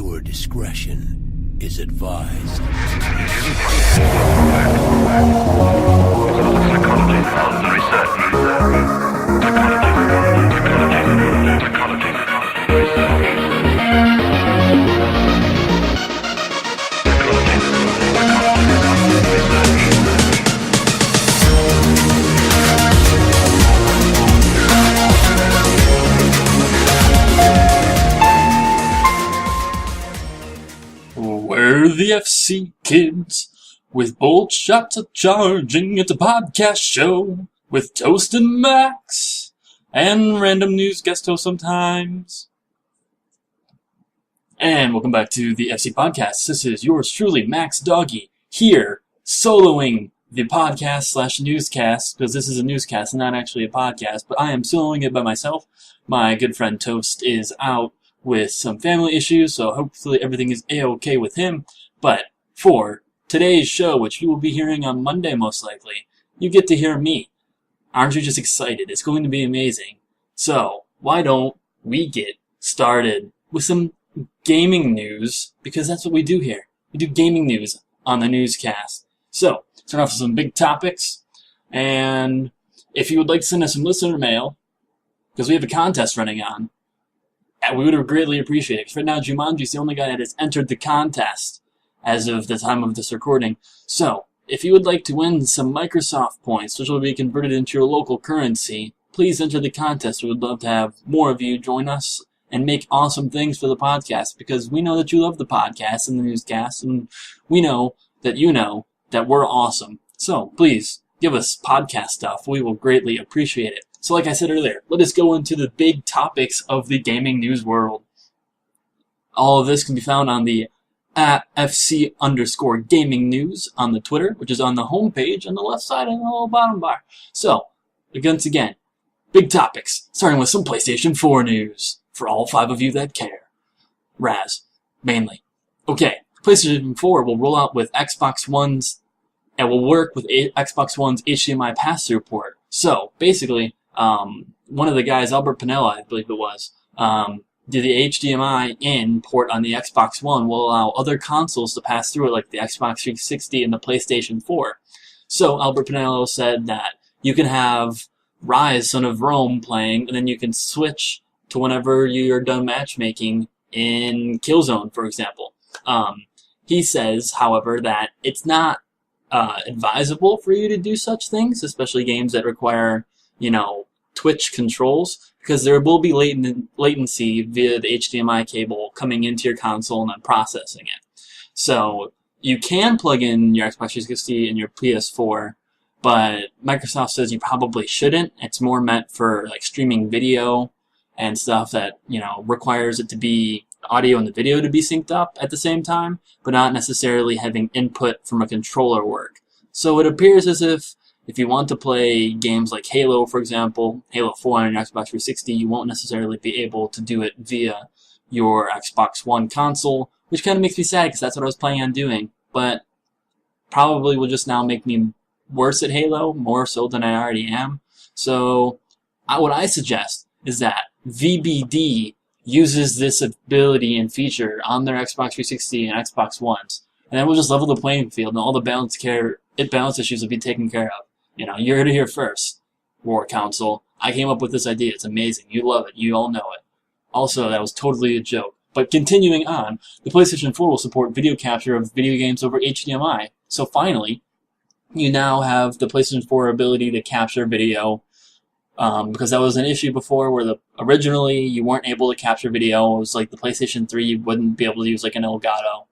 Viewer discretion is advised. We're the FC kids, with bold shots of charging. It's a podcast show with Toast and Max, and random news guest host sometimes. And welcome back to the FC Podcast. This is yours truly, Max Doggy, here, soloing the podcast / newscast, because this is a newscast and not actually a podcast, but I am soloing it by myself. My good friend Toast is out with some family issues, so hopefully everything is a-okay with him. But for today's show, which you will be hearing on Monday most likely, you get to hear me. Aren't you just excited? It's going to be amazing. So, why don't we get started with some gaming news, because that's what we do here. We do gaming news on the newscast. So, start off with some big topics, and if you would like to send us some listener mail, because we have a contest running on, we would have greatly appreciated it. Because right now, Jumanji is the only guy that has entered the contest as of the time of this recording. So, if you would like to win some Microsoft points, which will be converted into your local currency, please enter the contest. We would love to have more of you join us and make awesome things for the podcast, because we know that you love the podcast and the newscast, and we know that you know that we're awesome. So, please, give us podcast stuff. We will greatly appreciate it. So like I said earlier, let us go into the big topics of the gaming news world. All of this can be found on the @FC_gaming news on the Twitter, which is on the homepage on the left side and the little bottom bar. So, once again, big topics, starting with some PlayStation 4 news, for all 5 of you that care. Raz, mainly. Okay, PlayStation 4 will roll out with Xbox One's, and will work with Xbox One's HDMI pass-through port. So, basically, one of the guys, Albert Pinella, I believe it was, did the HDMI in port on the Xbox One will allow other consoles to pass through it, like the Xbox 360 and the PlayStation 4. So Albert Pinella said that you can have Rise, Son of Rome playing, and then you can switch to whenever you're done matchmaking in Killzone, for example. He says, however, that it's not advisable for you to do such things, especially games that require, Twitch controls, because there will be latency via the HDMI cable coming into your console and then processing it. So you can plug in your Xbox 360 and your PS4, but Microsoft says you probably shouldn't. It's more meant for like streaming video and stuff that, requires it to be audio and the video to be synced up at the same time, but not necessarily having input from a controller work. So it appears as if you want to play games like Halo, for example, Halo 4 on your Xbox 360, you won't necessarily be able to do it via your Xbox One console, which kind of makes me sad because that's what I was planning on doing, but probably will just now make me worse at Halo, more so than I already am. So what I suggest is that VBD uses this ability and feature on their Xbox 360 and Xbox Ones, and then we'll just level the playing field and all the balance issues will be taken care of. You heard it here first, War Council. I came up with this idea. It's amazing. You love it. You all know it. Also, that was totally a joke. But continuing on, the PlayStation 4 will support video capture of video games over HDMI. So finally, you now have the PlayStation 4 ability to capture video, because that was an issue before where originally you weren't able to capture video. It was like the PlayStation 3, you wouldn't be able to use like an Elgato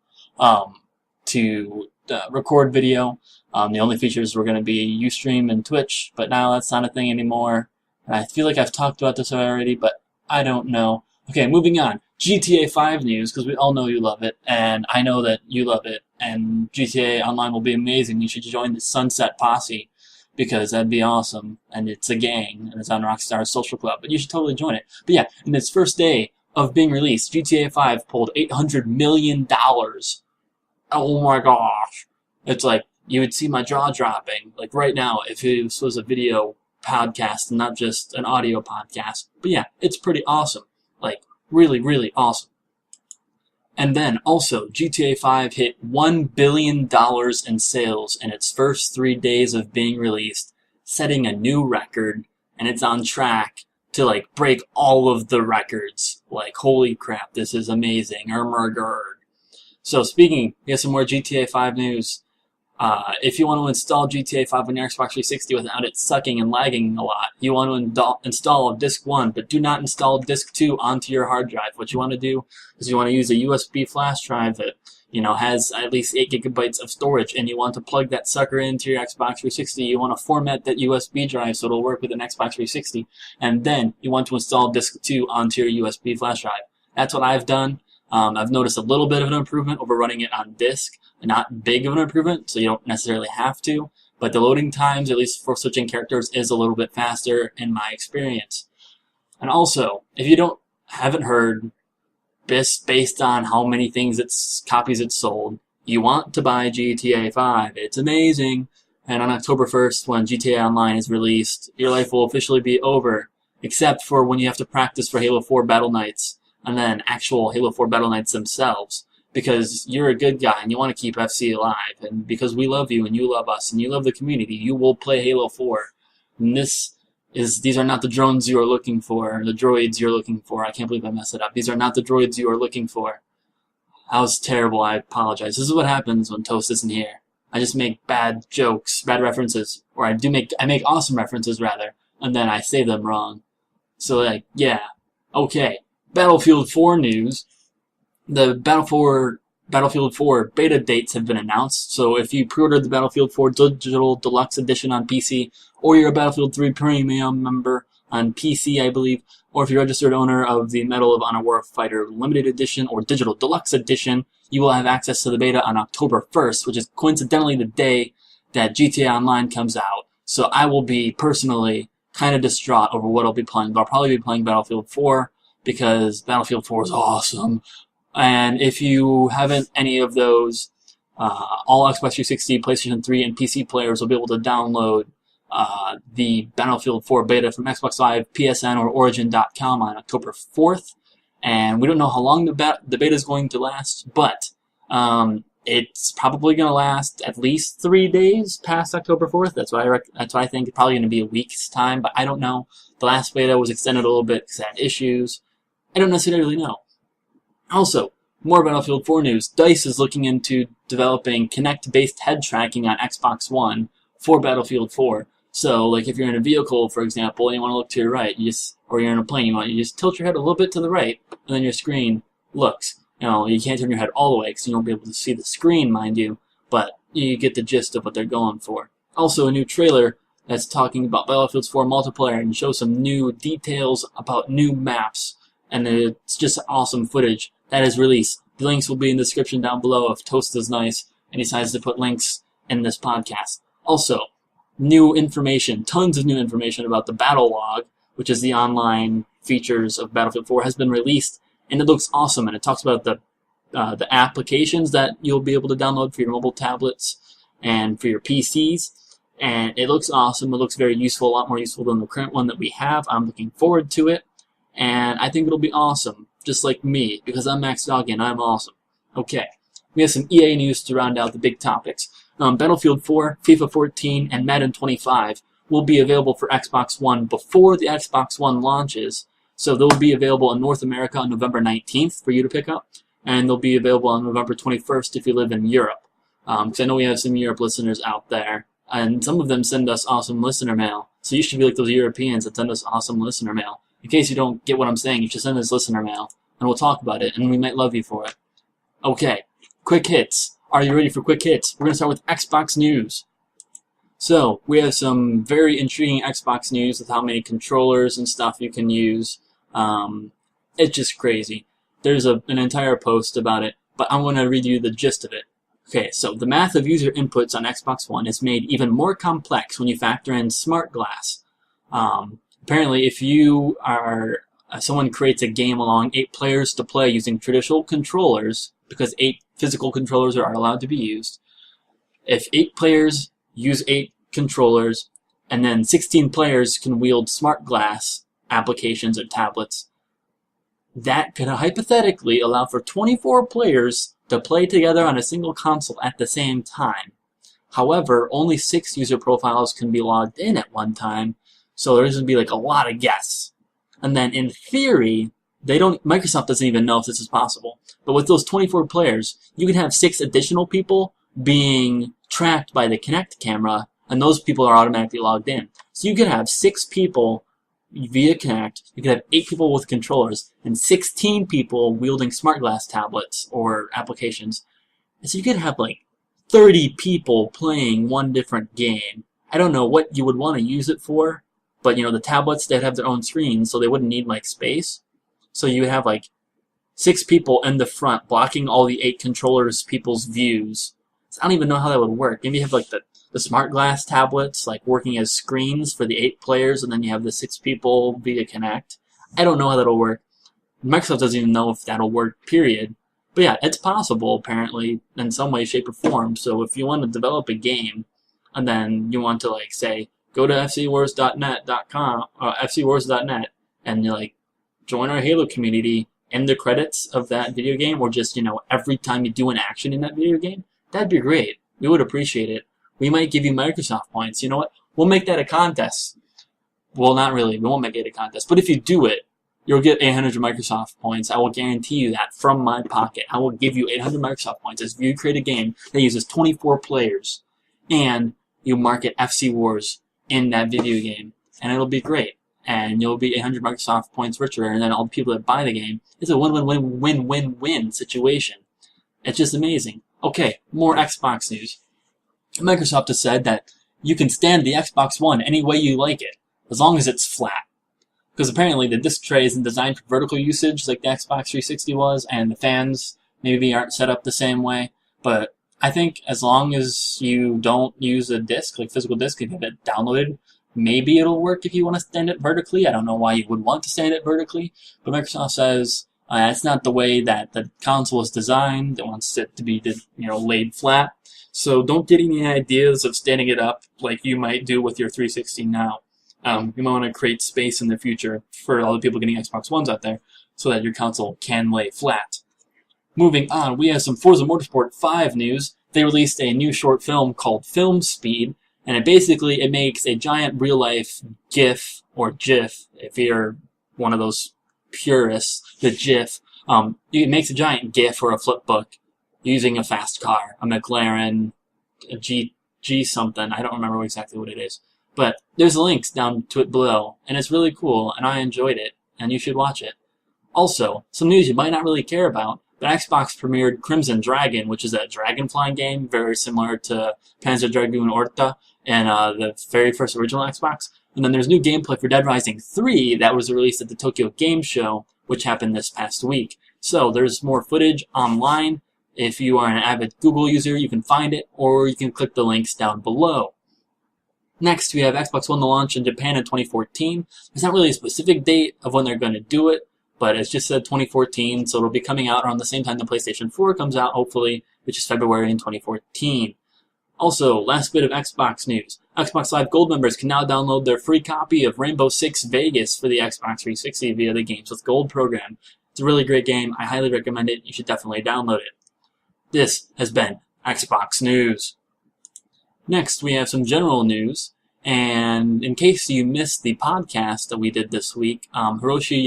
to record video. The only features were going to be Ustream and Twitch, but now that's not a thing anymore. And I feel like I've talked about this already, but I don't know. Okay, moving on. GTA 5 news, because we all know you love it, and I know that you love it, and GTA Online will be amazing. You should join the Sunset Posse, because that'd be awesome, and it's a gang, and it's on Rockstar's Social Club, but you should totally join it. But yeah, in its first day of being released, GTA 5 pulled $800 million. Oh my gosh. It's like, you would see my jaw dropping, like right now, if this was a video podcast and not just an audio podcast. But yeah, it's pretty awesome. Like, really, really awesome. And then also, GTA 5 hit $1 billion in sales in its first 3 days of being released, setting a new record, and it's on track to like break all of the records. Like, holy crap, this is amazing. Ermergerd. So speaking, we have some more GTA 5 news. If you want to install GTA 5 on your Xbox 360 without it sucking and lagging a lot, you want to install Disk 1, but do not install Disk 2 onto your hard drive. What you want to do is you want to use a USB flash drive that has at least 8 gigabytes of storage, and you want to plug that sucker into your Xbox 360. You want to format that USB drive so it'll work with an Xbox 360, and then you want to install Disk 2 onto your USB flash drive. That's what I've done. I've noticed a little bit of an improvement over running it on disk. Not big of an improvement, so you don't necessarily have to, but the loading times, at least for switching characters, is a little bit faster in my experience. And also, if you haven't heard, based on how many copies it's sold, you want to buy GTA 5. It's amazing. And on October 1st, when GTA Online is released, your life will officially be over, except for when you have to practice for Halo 4 Battle Nights, and then actual Halo 4 Battle Nights themselves. Because you're a good guy and you want to keep FC alive, and because we love you and you love us and you love the community, you will play Halo 4. And these are not the drones you are looking for, the droids you're looking for. I can't believe I messed it up. These are not the droids you are looking for. That was terrible. I apologize. This is what happens when Toast isn't here. I just make bad jokes, bad references, or I make awesome references rather, and then I say them wrong. So yeah, okay. Battlefield 4 news. The Battlefield 4 beta dates have been announced, so if you pre-ordered the Battlefield 4 Digital Deluxe Edition on PC, or you're a Battlefield 3 Premium member on PC, I believe, or if you're a registered owner of the Medal of Honor Warfighter Limited Edition or Digital Deluxe Edition, you will have access to the beta on October 1st, which is coincidentally the day that GTA Online comes out. So I will be personally kind of distraught over what I'll be playing, but I'll probably be playing Battlefield 4 because Battlefield 4 is awesome. And if you haven't any of those, all Xbox 360, PlayStation 3, and PC players will be able to download the Battlefield 4 beta from Xbox Live, PSN, or Origin.com on October 4th. And we don't know how long the beta is going to last, but it's probably going to last at least 3 days past October 4th. That's what I think. It's probably going to be a week's time, but I don't know. The last beta was extended a little bit because it had issues. I don't necessarily know. Also, more Battlefield 4 news. DICE is looking into developing Kinect-based head tracking on Xbox One for Battlefield 4. So, like if you're in a vehicle, for example, and you want to look to your right, or you're in a plane, you just tilt your head a little bit to the right, and then your screen looks. You can't turn your head all the way because you won't be able to see the screen, mind you, but you get the gist of what they're going for. Also, a new trailer that's talking about Battlefield 4 multiplayer and shows some new details about new maps, and it's just awesome footage that is released. The links will be in the description down below if Toast is nice and decides to put links in this podcast. Also, new information, tons of new information about the Battle Log, which is the online features of Battlefield 4, has been released, and it looks awesome, and it talks about the applications that you'll be able to download for your mobile tablets and for your PCs, and it looks awesome. It looks very useful, a lot more useful than the current one that we have. I'm looking forward to it, and I think it'll be awesome, just like me, because I'm Max Doggy and I'm awesome. Okay, we have some EA news to round out the big topics. Battlefield 4, FIFA 14, and Madden 25 will be available for Xbox One before the Xbox One launches, so they'll be available in North America on November 19th for you to pick up, and they'll be available on November 21st if you live in Europe, because I know we have some Europe listeners out there, and some of them send us awesome listener mail, so you should be like those Europeans that send us awesome listener mail. In case you don't get what I'm saying, you should send us listener mail, and we'll talk about it, and we might love you for it. Okay, quick hits. Are you ready for quick hits? We're going to start with Xbox news. So, we have some very intriguing Xbox news with how many controllers and stuff you can use. It's just crazy. There's an entire post about it, but I'm going to read you the gist of it. Okay, so the math of user inputs on Xbox One is made even more complex when you factor in smart glass. Apparently, if you are someone creates a game allowing 8 players to play using traditional controllers, because 8 physical controllers are allowed to be used, if 8 players use 8 controllers, and then 16 players can wield smart glass applications or tablets, that could hypothetically allow for 24 players to play together on a single console at the same time. However, only 6 user profiles can be logged in at one time, so there's going to be like a lot of guests. And then in theory, Microsoft doesn't even know if this is possible. But with those 24 players, you can have 6 additional people being tracked by the Kinect camera, and those people are automatically logged in. So you could have 6 people via Kinect, you could have 8 people with controllers, and 16 people wielding smart glass tablets or applications. And so you could have like 30 people playing one different game. I don't know what you would want to use it for, but the tablets, they'd have their own screens, so they wouldn't need like space. So you would have like 6 people in the front blocking all the 8 controllers people's views. So I don't even know how that would work. Maybe you have like the smart glass tablets like working as screens for the 8 players, and then you have the 6 people via Kinect. I don't know how that'll work. Microsoft doesn't even know if that'll work, period. But yeah, it's possible, apparently, in some way, shape, or form. So if you want to develop a game, and then you want to, like, say, go to fcwars.net, and you like, join our Halo community in the credits of that video game, or just, every time you do an action in that video game, that'd be great. We would appreciate it. We might give you Microsoft points. You know what? We'll make that a contest. Well, not really. We won't make it a contest. But if you do it, you'll get 800 Microsoft points. I will guarantee you that from my pocket. I will give you 800 Microsoft points if you create a game that uses 24 players and you market FC Wars in that video game. And it'll be great. And you'll be 800 Microsoft points richer. And then all the people that buy the game, it's a win-win-win-win-win situation. It's just amazing. Okay, more Xbox news. Microsoft has said that you can stand the Xbox One any way you like it, as long as it's flat. Because apparently the disc tray isn't designed for vertical usage like the Xbox 360 was, and the fans maybe aren't set up the same way. But I think as long as you don't use a disc, like physical disc, if you have it downloaded, maybe it'll work if you want to stand it vertically. I don't know why you would want to stand it vertically, but Microsoft says it's not the way that the console is designed. It wants it to be, laid flat. So don't get any ideas of standing it up like you might do with your 360 now. You might want to create space in the future for all the people getting Xbox Ones out there so that your console can lay flat. Moving on, we have some Forza Motorsport 5 news. They released a new short film called Film Speed, and it makes a giant real-life GIF, or GIF, if you're one of those purists, the GIF. It makes a giant GIF or a flipbook using a fast car, a McLaren, a G something. I don't remember exactly what it is. But there's links down to it below, and it's really cool, and I enjoyed it, and you should watch it. Also, some news you might not really care about, but Xbox premiered Crimson Dragon, which is a dragon flying game, very similar to Panzer Dragoon Orta and the very first original Xbox. And then there's new gameplay for Dead Rising 3 that was released at the Tokyo Game Show, which happened this past week. So there's more footage online. If you are an avid Google user, you can find it, or you can click the links down below. Next, we have Xbox One to launch in Japan in 2014. There's not really a specific date of when they're going to do it, but it's just said 2014, so it'll be coming out around the same time the PlayStation 4 comes out, hopefully, which is February in 2014. Also, last bit of Xbox news. Xbox Live Gold members can now download their free copy of Rainbow Six Vegas for the Xbox 360 via the Games with Gold program. It's a really great game. I highly recommend it. You should definitely download it. This has been Xbox News. Next, we have some general news, and in case you missed the podcast that we did this week, Hiroshi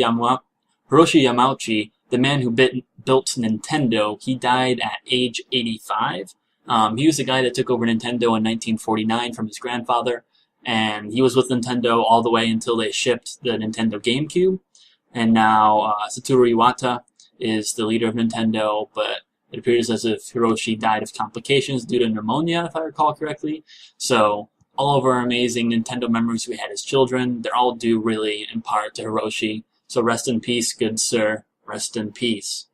Yamauchi, the man who built Nintendo, he died at age 85. He was the guy that took over Nintendo in 1949 from his grandfather, and he was with Nintendo all the way until they shipped the Nintendo GameCube. And now Satoru Iwata is the leader of Nintendo, but it appears as if Hiroshi died of complications due to pneumonia, if I recall correctly. So all of our amazing Nintendo memories we had as children, they're all due really in part to Hiroshi. So rest in peace, good sir. Rest in peace.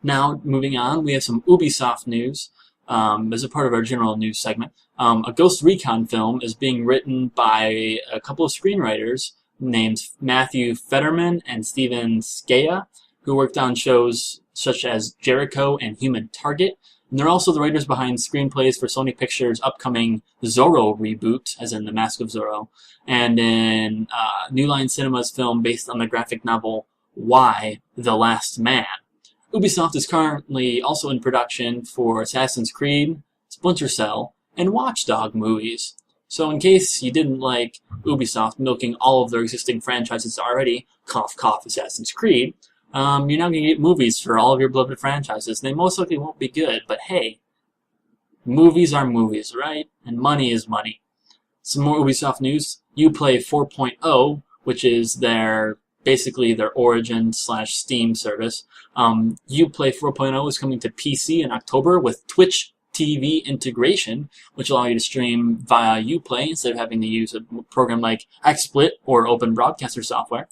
Now, moving on, we have some Ubisoft news. As a part of our general news segment, a Ghost Recon film is being written by a couple of screenwriters named Matthew Fetterman and Steven Skea, who worked on shows such as Jericho and Human Target. And they're also the writers behind screenplays for Sony Pictures' upcoming Zorro reboot, as in The Mask of Zorro, and in New Line Cinema's film based on the graphic novel Y: The Last Man. Ubisoft is currently also in production for Assassin's Creed, Splinter Cell, and Watch Dogs movies. So in case you didn't like Ubisoft milking all of their existing franchises already, cough cough Assassin's Creed, you're now going to get movies for all of your beloved franchises. They most likely won't be good, but hey, movies are movies, right? And money is money. Some more Ubisoft news. Uplay 4.0, which is basically their Origin/Steam service. Uplay 4.0 is coming to PC in October with Twitch TV integration, which will allow you to stream via Uplay instead of having to use a program like XSplit or Open Broadcaster software.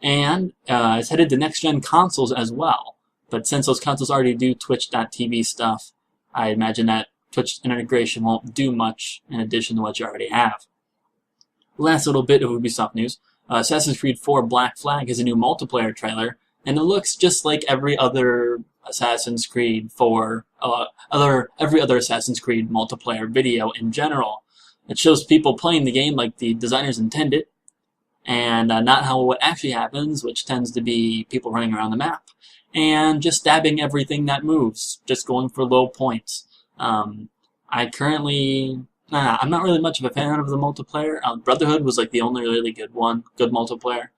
And it's headed to next-gen consoles as well. But since those consoles already do Twitch.tv stuff, I imagine that Twitch integration won't do much in addition to what you already have. Last little bit of Ubisoft news. Assassin's Creed 4 Black Flag has a new multiplayer trailer, and it looks just like every other Assassin's Creed 4, every other Assassin's Creed multiplayer video in general. It shows people playing the game like the designers intended, and not how what actually happens, which tends to be people running around the map, and just stabbing everything that moves, just going for low points. I'm not really much of a fan of the multiplayer. Brotherhood was like the only really good multiplayer.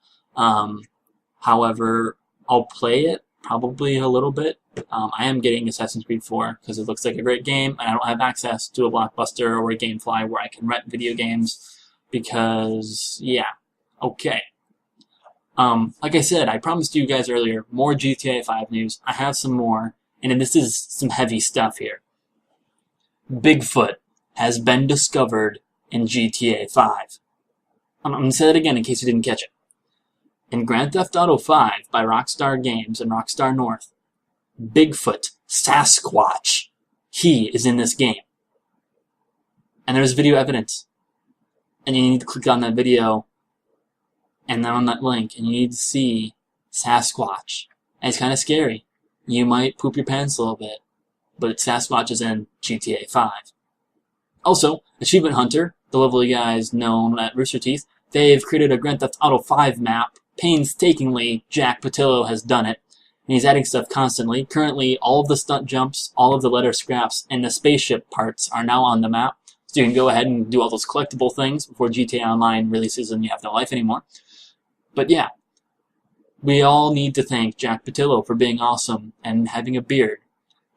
However, I'll play it probably a little bit. I am getting Assassin's Creed 4 because it looks like a great game, and I don't have access to a Blockbuster or a GameFly where I can rent video games because, yeah, okay. Like I said, I promised you guys earlier, more GTA 5 news. I have some more, and this is some heavy stuff here. Bigfoot has been discovered in GTA 5. I'm going to say that again in case you didn't catch it. In Grand Theft Auto 5 by Rockstar Games and Rockstar North, Bigfoot, Sasquatch, he is in this game. And there's video evidence. And you need to click on that video and then on that link, and you need to see Sasquatch. And it's kind of scary. You might poop your pants a little bit, but Sasquatch is in GTA 5. Also, Achievement Hunter, the lovely guys known at Rooster Teeth, they've created a Grand Theft Auto 5 map. Painstakingly, Jack Patillo has done it, and he's adding stuff constantly. Currently, all of the stunt jumps, all of the letter scraps, and the spaceship parts are now on the map, so you can go ahead and do all those collectible things before GTA Online releases and you have no life anymore. But yeah, we all need to thank Jack Patillo for being awesome and having a beard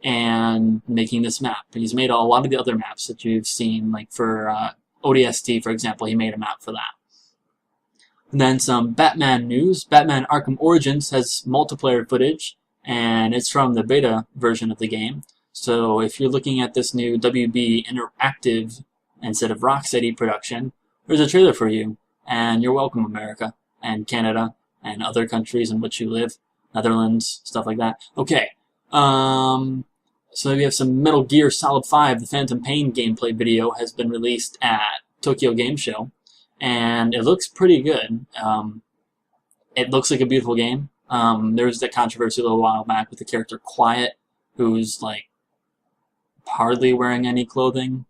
and making this map. He's made a lot of the other maps that you've seen, like for ODST, for example, he made a map for that. And then some Batman news. Batman Arkham Origins has multiplayer footage, and it's from the beta version of the game. So if you're looking at this new WB Interactive instead of Rocksteady production, there's a trailer for you. And you're welcome, America and Canada and other countries in which you live, Netherlands, stuff like that. Okay. So we have some Metal Gear Solid 5, the Phantom Pain gameplay video has been released at Tokyo Game Show, and it looks pretty good. It looks like a beautiful game. There was that controversy a little while back with the character Quiet, who's like hardly wearing any clothing,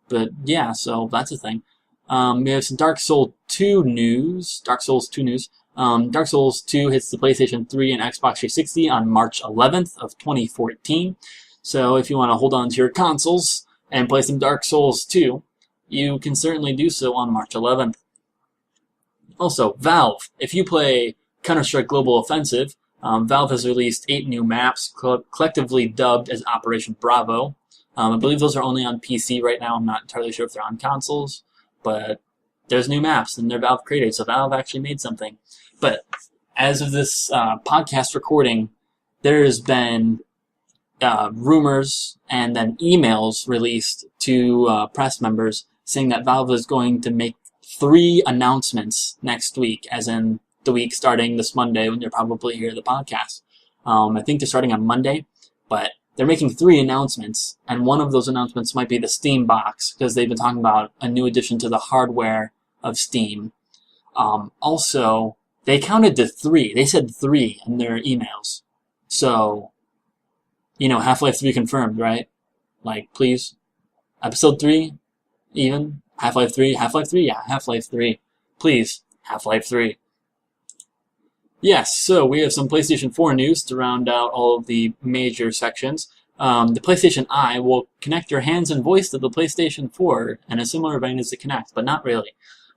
but yeah, so that's a thing. We have some Dark Souls 2 news. Dark Souls 2 hits the PlayStation 3 and Xbox 360 on March 11th of 2014. So if you want to hold on to your consoles and play some Dark Souls 2, you can certainly do so on March 11th. Also, Valve. If you play Counter-Strike Global Offensive, Valve has released 8 new maps, collectively dubbed as Operation Bravo. I believe those are only on PC right now. I'm not entirely sure if they're on consoles, but there's new maps, and they're Valve created, so Valve actually made something. But as of this podcast recording, there's been rumors and then emails released to press members saying that Valve is going to make 3 announcements next week, as in the week starting this Monday when you'll probably hear the podcast. I think they're starting on Monday, but they're making 3 announcements, and one of those announcements might be the Steam box, because they've been talking about a new addition to the hardware of Steam. Also, they counted to 3. They said 3 in their emails. So, Half-Life 3 confirmed, right? Like, please. Episode 3, even. Half-Life 3, yeah, Half-Life 3. Please, Half-Life 3. Yes, so we have some PlayStation 4 news to round out all of the major sections. The PlayStation Eye will connect your hands and voice to the PlayStation 4 in a similar vein as the Kinect, but not really.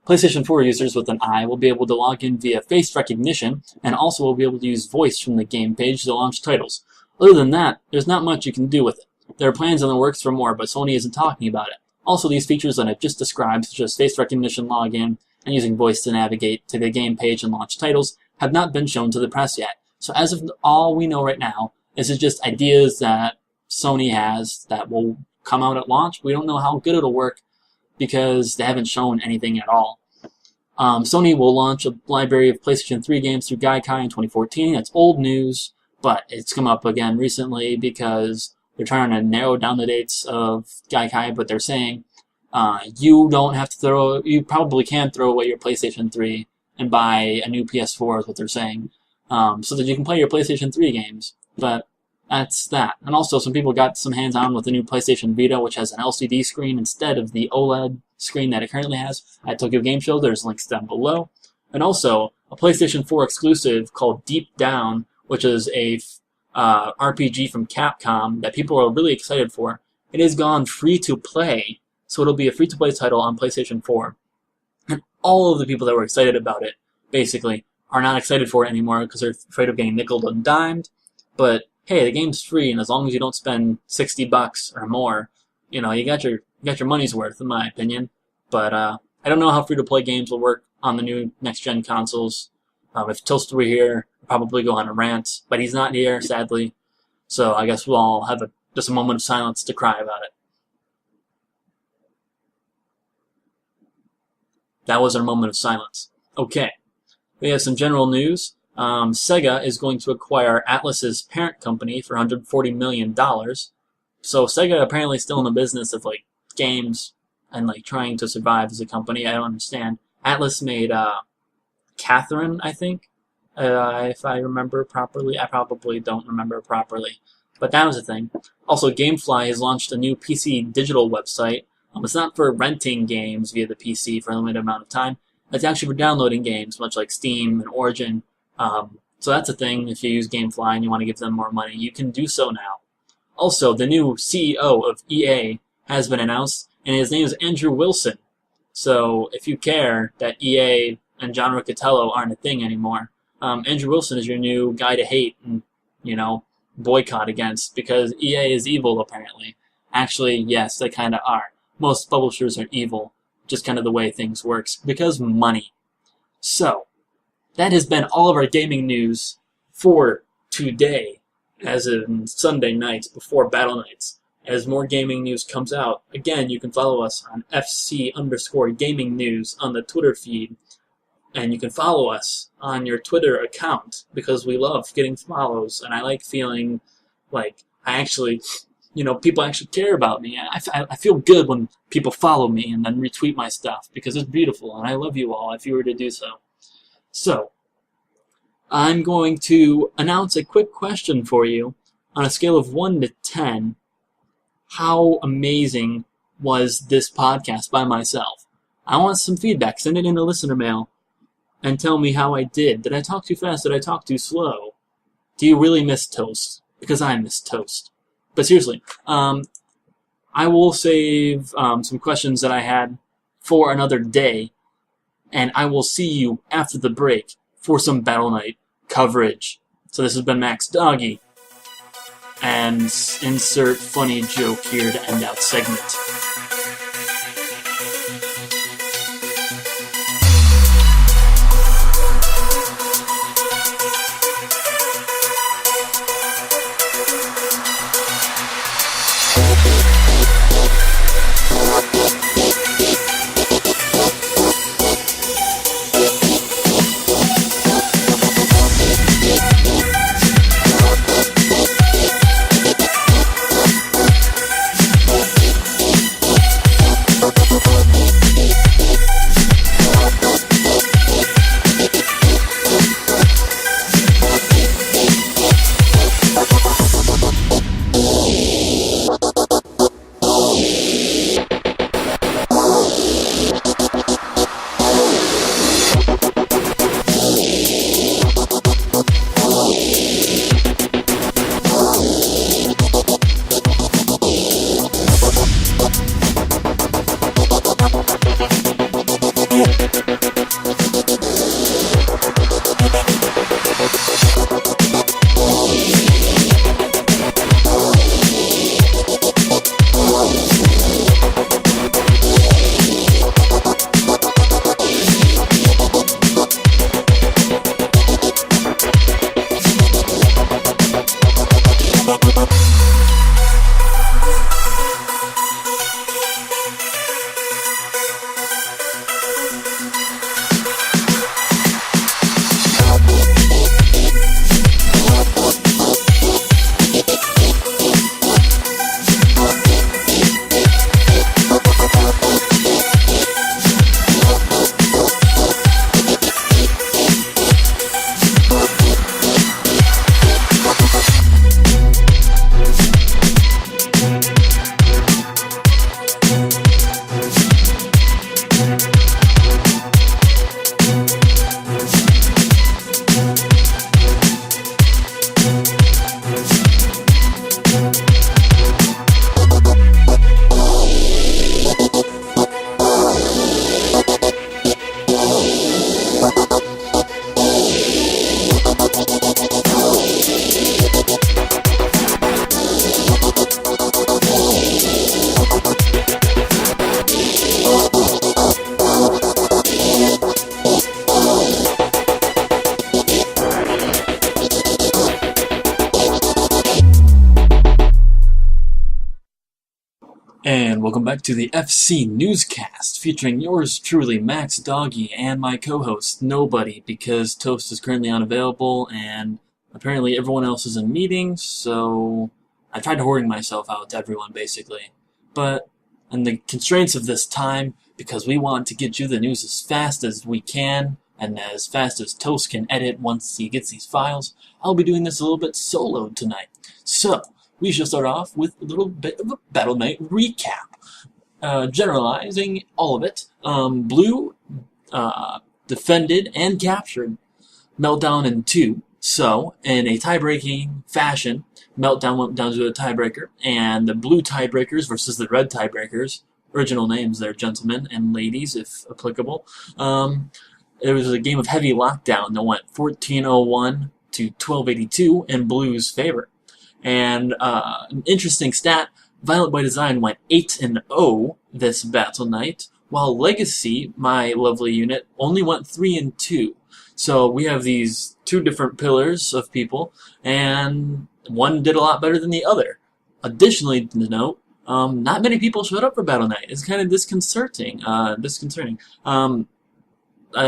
PlayStation 4 users with an Eye will be able to log in via face recognition and also will be able to use voice from the game page to launch titles. Other than that, there's not much you can do with it. There are plans in the works for more, but Sony isn't talking about it. Also, these features that I've just described, such as face recognition login and using voice to navigate to the game page and launch titles, have not been shown to the press yet. So as of all we know right now, this is just ideas that Sony has that will come out at launch. We don't know how good it'll work because they haven't shown anything at all. Sony will launch a library of PlayStation 3 games through Gaikai in 2014. That's old news, but it's come up again recently because they're trying to narrow down the dates of Gaikai, but they're saying you probably can throw away your PlayStation 3 and buy a new PS4 is what they're saying, so that you can play your PlayStation 3 games. But that's that. And also, some people got some hands-on with the new PlayStation Vita, which has an LCD screen instead of the OLED screen that it currently has. At Tokyo Game Show, there's links down below. And also, a PlayStation 4 exclusive called Deep Down, which is a RPG from Capcom that people are really excited for. It has gone free-to-play, so it'll be a free-to-play title on PlayStation 4. And all of the people that were excited about it, basically, are not excited for it anymore because they're afraid of getting nickeled and dimed. But hey, the game's free, and as long as you don't spend $60 or more, you got your money's worth, in my opinion. But I don't know how free-to-play games will work on the new next-gen consoles. If Toaster were here, I'd probably go on a rant, but he's not here, sadly. So I guess we'll all have just a moment of silence to cry about it. That was our moment of silence. Okay, we have some general news. Sega is going to acquire Atlus's parent company for $140 million. So Sega apparently still in the business of games and trying to survive as a company. I don't understand. Atlus made Catherine, I think, if I remember properly. I probably don't remember properly, but that was a thing. Also, GameFly has launched a new PC digital website. It's not for renting games via the PC for a limited amount of time. It's actually for downloading games, much like Steam and Origin. So that's a thing. If you use GameFly and you want to give them more money, you can do so now. Also, the new CEO of EA has been announced, and his name is Andrew Wilson. So if you care that EA and John Riccitiello aren't a thing anymore, Andrew Wilson is your new guy to hate and, boycott against, because EA is evil, apparently. Actually, yes, they kind of are. Most publishers are evil, just kind of the way things works, because money. So, that has been all of our gaming news for today, as in Sunday nights before Battle Nights. As more gaming news comes out, again, you can follow us on FC_gaming news on the Twitter feed. And you can follow us on your Twitter account, because we love getting follows, and I like feeling like people actually care about me. I feel good when people follow me and then retweet my stuff, because it's beautiful, and I love you all if you were to do so. So, I'm going to announce a quick question for you. On a scale of 1 to 10, how amazing was this podcast by myself? I want some feedback. Send it in a listener mail and tell me how I did. Did I talk too fast? Did I talk too slow? Do you really miss toast? Because I miss toast. But seriously, I will save some questions that I had for another day, and I will see you after the break for some Battle Night coverage. So this has been Max Doggy, and insert funny joke here to end out segment. And welcome back to the FC Newscast, featuring yours truly, Max Doggy, and my co-host, Nobody, because Toast is currently unavailable, and apparently everyone else is in meetings, so I tried hoarding myself out to everyone, basically. But, in the constraints of this time, because we want to get you the news as fast as we can, and as fast as Toast can edit once he gets these files, I'll be doing this a little bit soloed tonight. So, we shall start off with a little bit of a Battle Knight recap. Generalizing all of it, Blue defended and captured Meltdown in 2. So, in a tie-breaking fashion, Meltdown went down to a tiebreaker, and the Blue tiebreakers versus the Red tiebreakers, original names there, gentlemen and ladies, if applicable. It was a game of heavy lockdown that went 1401 to 1282 in Blue's favor. And an interesting stat, Violent by Design went 8-0 this battle night, while Legacy, my lovely unit, only went 3-2. So we have these two different pillars of people, and one did a lot better than the other. Additionally, to note, not many people showed up for Battle Night. It's kind of disconcerting. I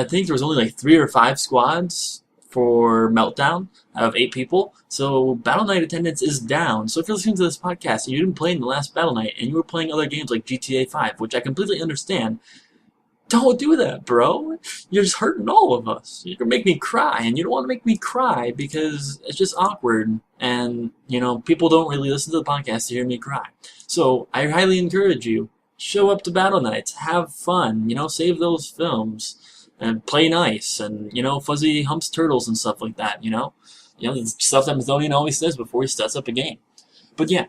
think there was only like 3 or 5 squads for Meltdown out of 8 people. So Battle Night attendance is down. So if you're listening to this podcast and you didn't play in the last Battle Night and you were playing other games like GTA 5, which I completely understand, don't do that, bro. You're just hurting all of us. You're going to make me cry, and you don't want to make me cry because it's just awkward. And, people don't really listen to the podcast to hear me cry. So I highly encourage you, show up to Battle Nights, have fun, save those films. And play nice, and, Fuzzy humps turtles and stuff like that, the stuff that Methodian always says before he starts up a game. But yeah,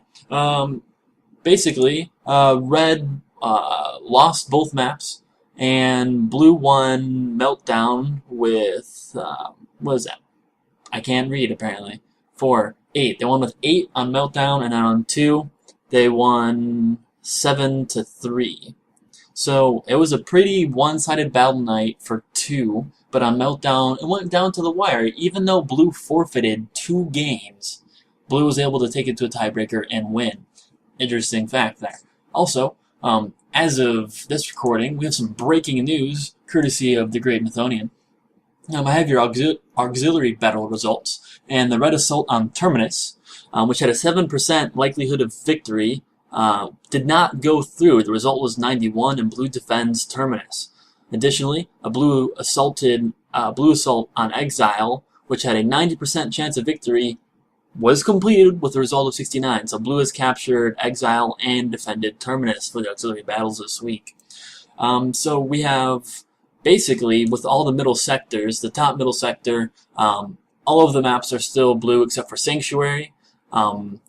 basically, Red lost both maps, and Blue won Meltdown with, what is that? I can't read, apparently. 4, 8. They won with 8 on Meltdown, and then on 2, they won 7-3. So, it was a pretty one-sided Battle Night for 2, but on Meltdown, it went down to the wire. Even though Blue forfeited 2 games, Blue was able to take it to a tiebreaker and win. Interesting fact there. Also, as of this recording, we have some breaking news, courtesy of the Great Methodian. I have your auxiliary battle results, and the Red Assault on Terminus, which had a 7% likelihood of victory, did not go through. The result was 91, and Blue defends Terminus. Additionally, a Blue assault on Exile, which had a 90% chance of victory, was completed with a result of 69. So Blue has captured Exile and defended Terminus for the auxiliary battles this week. So we have, basically, with all the middle sectors, the top middle sector, all of the maps are still Blue except for Sanctuary. On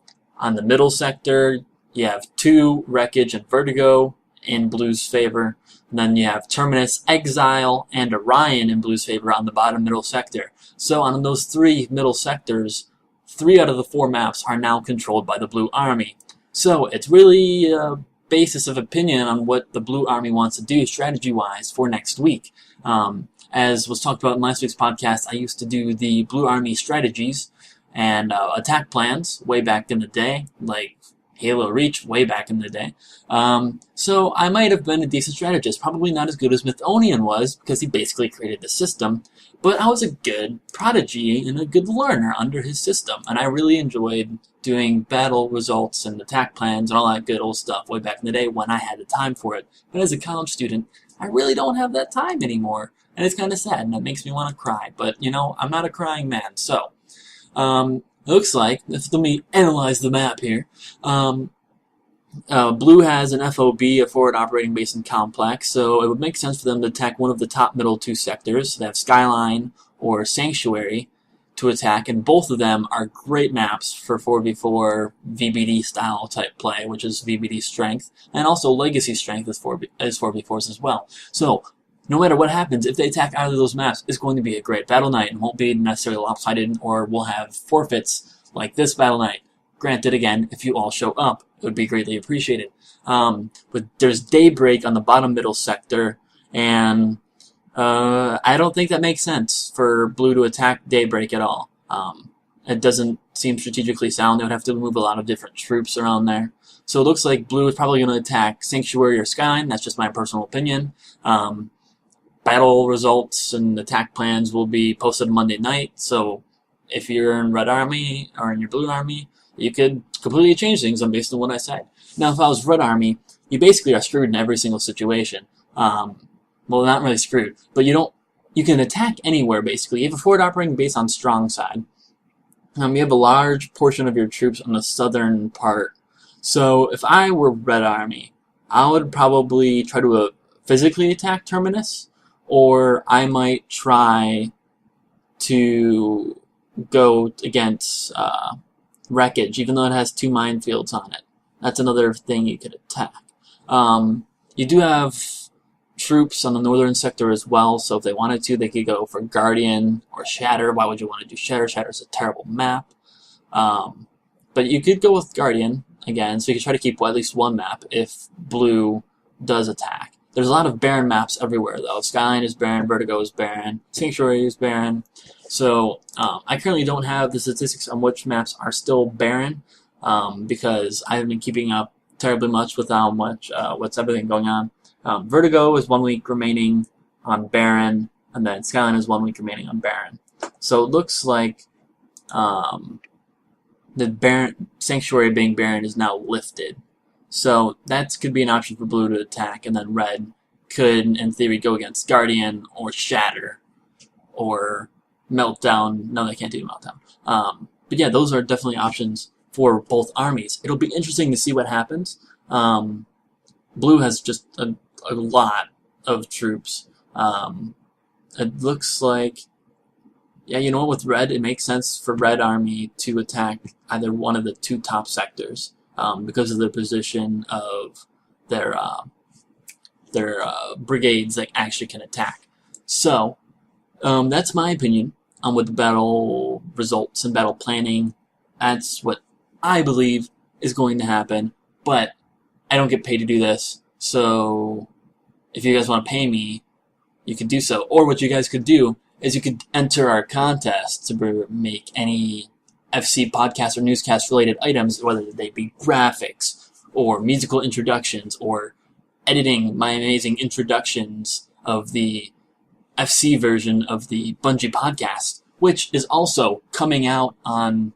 the middle sector, you have 2, Wreckage, and Vertigo in Blue's favor. And then you have Terminus, Exile, and Orion in Blue's favor on the bottom middle sector. So on those 3 middle sectors, 3 out of the 4 maps are now controlled by the Blue Army. So it's really a basis of opinion on what the Blue Army wants to do strategy-wise for next week. As was talked about in last week's podcast, I used to do the Blue Army strategies, and attack plans way back in the day, like Halo Reach way back in the day. So I might have been a decent strategist, probably not as good as Mythonian was, because he basically created the system, but I was a good prodigy and a good learner under his system, and I really enjoyed doing battle results and attack plans and all that good old stuff way back in the day when I had the time for it. But as a college student, I really don't have that time anymore, and it's kind of sad, and it makes me want to cry, but, you know, I'm not a crying man, so... looks like, let me analyze the map here. Blue has an FOB, a forward operating base and complex, so it would make sense for them to attack one of the top middle two sectors. They have Skyline or Sanctuary to attack, and both of them are great maps for 4v4 VBD style type play, which is VBD strength, and also Legacy strength is 4v4s as well. So, no matter what happens, if they attack either of those maps, it's going to be a great battle night and won't be necessarily lopsided, or we'll have forfeits like this battle night. Granted, again, if you all show up, it would be greatly appreciated. But there's Daybreak on the bottom middle sector, and I don't think that makes sense for Blue to attack Daybreak at all. It doesn't seem strategically sound. They would have to move a lot of different troops around there. So it looks like Blue is probably going to attack Sanctuary or Skyline. That's just my personal opinion. Battle results and attack plans will be posted Monday night, so if you're in Red Army or in your Blue Army, you could completely change things based on what I said. Now, if I was Red Army, you basically are screwed in every single situation. Well, not really screwed, but you can attack anywhere, basically. You have a forward operating base on strong side. You have a large portion of your troops on the southern part. So if I were Red Army, I would probably try to physically attack Terminus, or I might try to go against Wreckage, even though it has 2 minefields on it. That's another thing you could attack. You do have troops on the northern sector as well, so if they wanted to, they could go for Guardian or Shatter. Why would you want to do Shatter? Shatter's a terrible map. But you could go with Guardian, again, so you could try to keep at least one map if Blue does attack. There's a lot of barren maps everywhere, though. Skyline is barren, Vertigo is barren, Sanctuary is barren. So I currently don't have the statistics on which maps are still barren because I haven't been keeping up terribly much with how much what's everything going on. Vertigo is 1 week remaining on barren, and then Skyline is 1 week remaining on barren. So it looks like the barren Sanctuary being barren is now lifted. So that could be an option for Blue to attack, and then Red could, in theory, go against Guardian or Shatter or Meltdown. No, they can't do Meltdown. But yeah, those are definitely options for both armies. It'll be interesting to see what happens. Blue has just a lot of troops. It looks like, yeah, you know what, with Red, it makes sense for Red Army to attack either one of the 2 top sectors. Because of the position of their brigades that actually can attack. So, that's my opinion on what the battle results and battle planning. That's what I believe is going to happen, but I don't get paid to do this, so if you guys want to pay me, you can do so. Or what you guys could do is you could enter our contest to make any FC podcast or newscast related items, whether they be graphics or musical introductions or editing my amazing introductions of the FC version of the Bungie podcast, which is also coming out on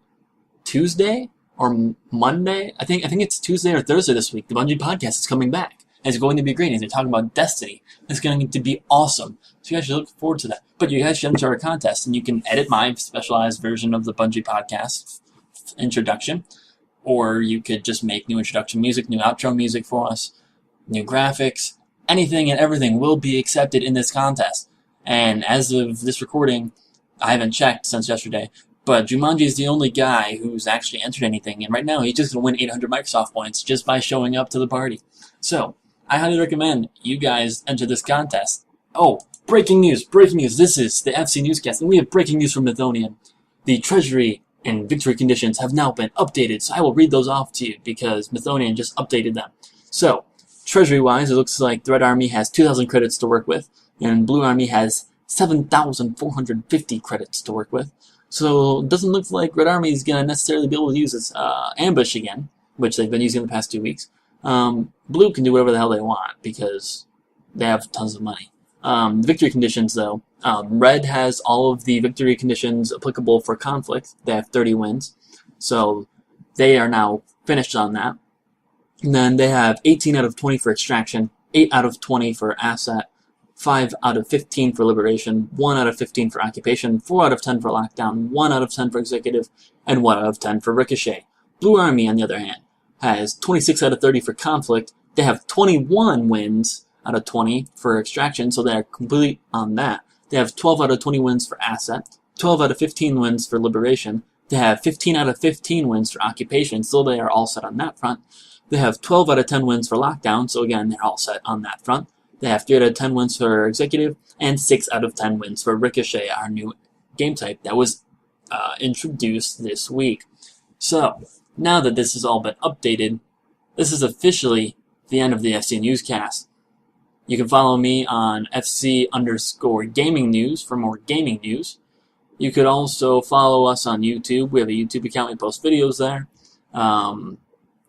Tuesday or Monday. I think it's Tuesday or Thursday this week. The Bungie podcast is coming back. And it's going to be great. And they're talking about Destiny. It's going to be awesome. So you guys should look forward to that. But you guys should enter our contest, and you can edit my specialized version of the Bungie podcast introduction, or you could just make new introduction music, new outro music for us, new graphics. Anything and everything will be accepted in this contest. And as of this recording, I haven't checked since yesterday, but Jumanji is the only guy who's actually entered anything, and right now he's just going to win 800 Microsoft points just by showing up to the party. So, I highly recommend you guys enter this contest. Oh, breaking news, this is the FC Newscast, and we have breaking news from Mythonian. The treasury and victory conditions have now been updated, so I will read those off to you because Mythonian just updated them. So, treasury-wise, it looks like the Red Army has 2,000 credits to work with, and Blue Army has 7,450 credits to work with. So it doesn't look like Red Army is going to necessarily be able to use its ambush again, which they've been using the past 2 weeks. Blue can do whatever the hell they want because they have tons of money. Victory conditions, though. Red has all of the victory conditions applicable for conflict. They have 30 wins. So they are now finished on that. And then they have 18 out of 20 for extraction, 8 out of 20 for asset, 5 out of 15 for liberation, 1 out of 15 for occupation, 4 out of 10 for lockdown, 1 out of 10 for executive, and 1 out of 10 for ricochet. Blue Army, on the other hand, has 26 out of 30 for conflict. They have 21 wins out of 20 for extraction, so they are complete on that. They have 12 out of 20 wins for asset, 12 out of 15 wins for liberation. They have 15 out of 15 wins for occupation, so they are all set on that front. They have 12 out of 10 wins for lockdown, so again, they're all set on that front. They have 3 out of 10 wins for executive, and 6 out of 10 wins for ricochet, our new game type that was introduced this week. So, now that this has all been updated, this is officially the end of the FC Newscast. You can follow me on FC_gaming news for more gaming news. You could also follow us on YouTube. We have a YouTube account. We post videos there.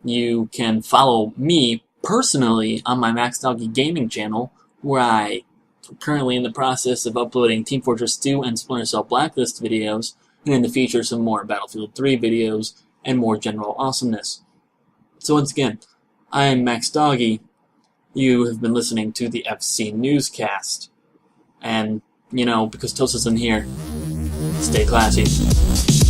You can follow me personally on my Max Doggy Gaming channel, where I am currently in the process of uploading Team Fortress 2 and Splinter Cell Blacklist videos, and in the future some more Battlefield 3 videos and more general awesomeness. So once again, I am Max Doggy. You have been listening to the FC Newscast. And, because Toast isn't here, stay classy.